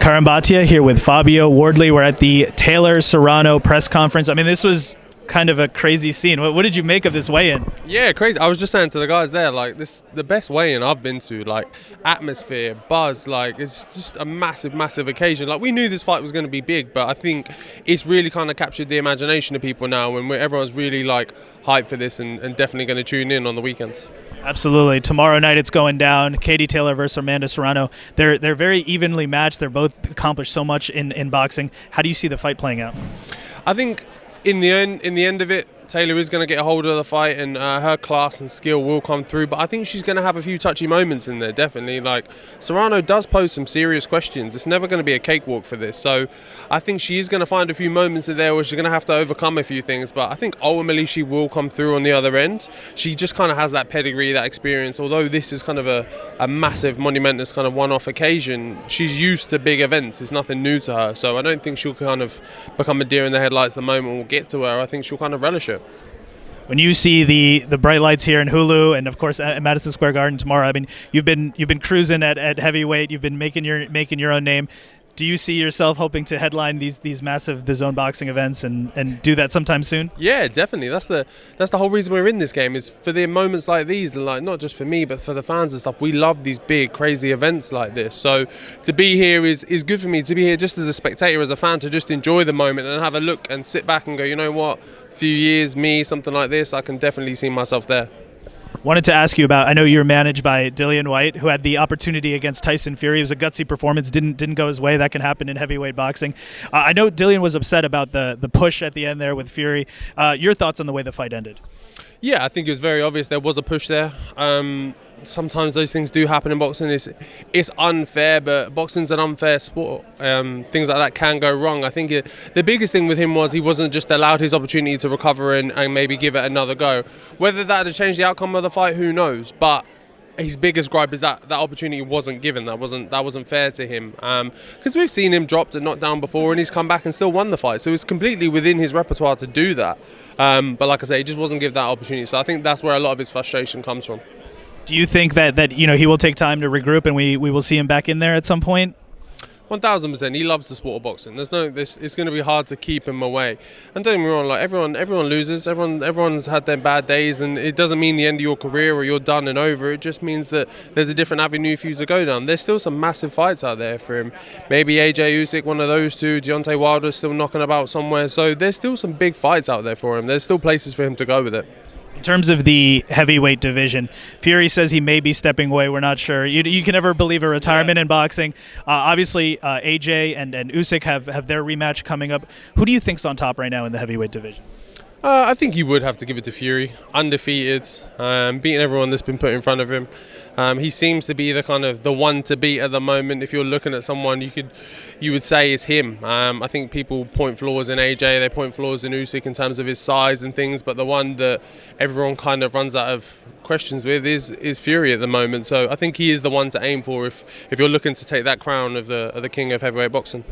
Curran Bhatia here with Fabio, Wardley. We're at the Taylor Serrano press conference. I mean, this was kind of a crazy scene. What did you make of this weigh-in? Yeah, crazy. I was just saying to the guys there, like, this the best weigh-in I've been to. Like, atmosphere, buzz, like, it's just a massive, massive occasion. Like, we knew this fight was going to be big, but I think it's really kind of captured the imagination of people now, and everyone's really like hyped for this and definitely going to tune in on the weekends. Absolutely. Tomorrow night it's going down. Katie Taylor versus Amanda Serrano. They're very evenly matched. They're both accomplished so much in boxing. How do you see the fight playing out? I think in the end of it, Taylor is going to get a hold of the fight, and her class and skill will come through. But I think she's going to have a few touchy moments in there, definitely. Like, Serrano does pose some serious questions. It's never going to be a cakewalk for this. So I think she is going to find a few moments in there where she's going to have to overcome a few things. But I think ultimately she will come through on the other end. She just kind of has that pedigree, that experience. Although this is kind of a massive, monumentous kind of one-off occasion, she's used to big events. It's nothing new to her. So I don't think she'll kind of become a deer in the headlights the moment we'll get to her. I think she'll kind of relish it. When you see the bright lights here in Hulu, and of course at Madison Square Garden tomorrow, I mean, you've been cruising at heavyweight. You've been making your own name. Do you see yourself hoping to headline these massive DAZN boxing events and do that sometime soon? Yeah, definitely. That's the whole reason we're in this game, is for the moments like these, and like not just for me but for the fans and stuff. We love these big crazy events like this. So to be here is good for me. To be here just as a spectator, as a fan, to just enjoy the moment and have a look and sit back and go, you know what, a few years, me, something like this, I can definitely see myself there. Wanted to ask you about, I know you were managed by Dillian Whyte, who had the opportunity against Tyson Fury. It was a gutsy performance, didn't go his way. That can happen in heavyweight boxing. I know Dillian was upset about the push at the end there with Fury. Your thoughts on the way the fight ended? Yeah, I think it was very obvious there was a push there. Sometimes those things do happen in boxing. It's unfair, but boxing's an unfair sport. Things like that can go wrong. I think the biggest thing with him was he wasn't just allowed his opportunity to recover and maybe give it another go. Whether that had changed the outcome of the fight, who knows? But his biggest gripe is that opportunity wasn't given. That wasn't fair to him. Because we've seen him dropped and knocked down before, and he's come back and still won the fight. So it's completely within his repertoire to do that. But like I say, he just wasn't given that opportunity. So I think that's where a lot of his frustration comes from. Do you think that he will take time to regroup and we will see him back in there at some point? 1000%. He loves the sport of boxing. It's going to be hard to keep him away. And don't get me wrong, like everyone loses. Everyone's had their bad days, and it doesn't mean the end of your career or you're done and over. It just means that there's a different avenue for you to go down. There's still some massive fights out there for him. Maybe AJ Usyk, one of those two. Deontay Wilder's still knocking about somewhere. So there's still some big fights out there for him. There's still places for him to go with it. In terms of the heavyweight division, Fury says he may be stepping away. We're not sure. You can never believe a retirement in boxing. Obviously, AJ and Usyk have their rematch coming up. Who do you think's on top right now in the heavyweight division? I think you would have to give it to Fury. Undefeated, beating everyone that's been put in front of him. He seems to be the one to beat at the moment. If you're looking at someone, you would say is him. I think people point flaws in AJ, they point flaws in Usyk in terms of his size and things, but the one that everyone kind of runs out of questions with is Fury at the moment. So I think he is the one to aim for if you're looking to take that crown of the king of heavyweight boxing.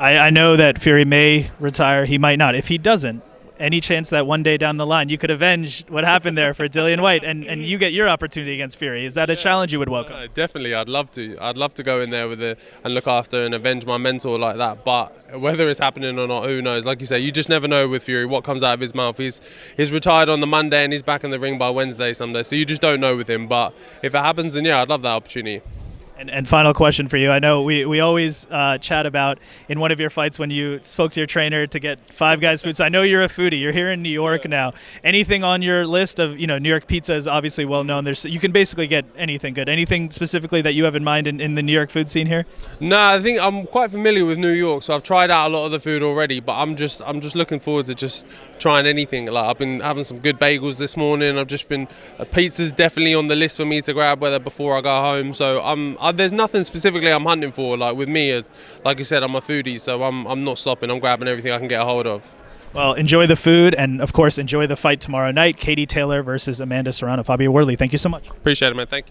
I know that Fury may retire. He might not. If he doesn't, any chance that one day down the line you could avenge what happened there for Dillian Whyte and you get your opportunity against Fury? Is that a challenge you would welcome? Definitely, I'd love to. I'd love to go in there and look after and avenge my mentor like that. But whether it's happening or not, who knows? Like you say, you just never know with Fury what comes out of his mouth. He's retired on the Monday and he's back in the ring by Wednesday someday. So you just don't know with him. But if it happens, then yeah, I'd love that opportunity. And final question for you. I know we always chat about in one of your fights when you spoke to your trainer to get Five Guys food. So I know you're a foodie. You're here in New York now. Anything on your list of, New York pizza is obviously well known. You can basically get anything good. Anything specifically that you have in mind in the New York food scene here? No, I think I'm quite familiar with New York, so I've tried out a lot of the food already. But I'm just looking forward to just trying anything. Like I've been having some good bagels this morning. Pizza's definitely on the list for me to grab, whether before I go home. So there's nothing specifically I'm hunting for. Like with me, like you said, I'm a foodie, so I'm not stopping. I'm grabbing everything I can get a hold of. Well, enjoy the food, and of course enjoy the fight tomorrow night. Katie Taylor versus Amanda Serrano. Fabio, Wardley, thank you so much. Appreciate it, man. Thank you.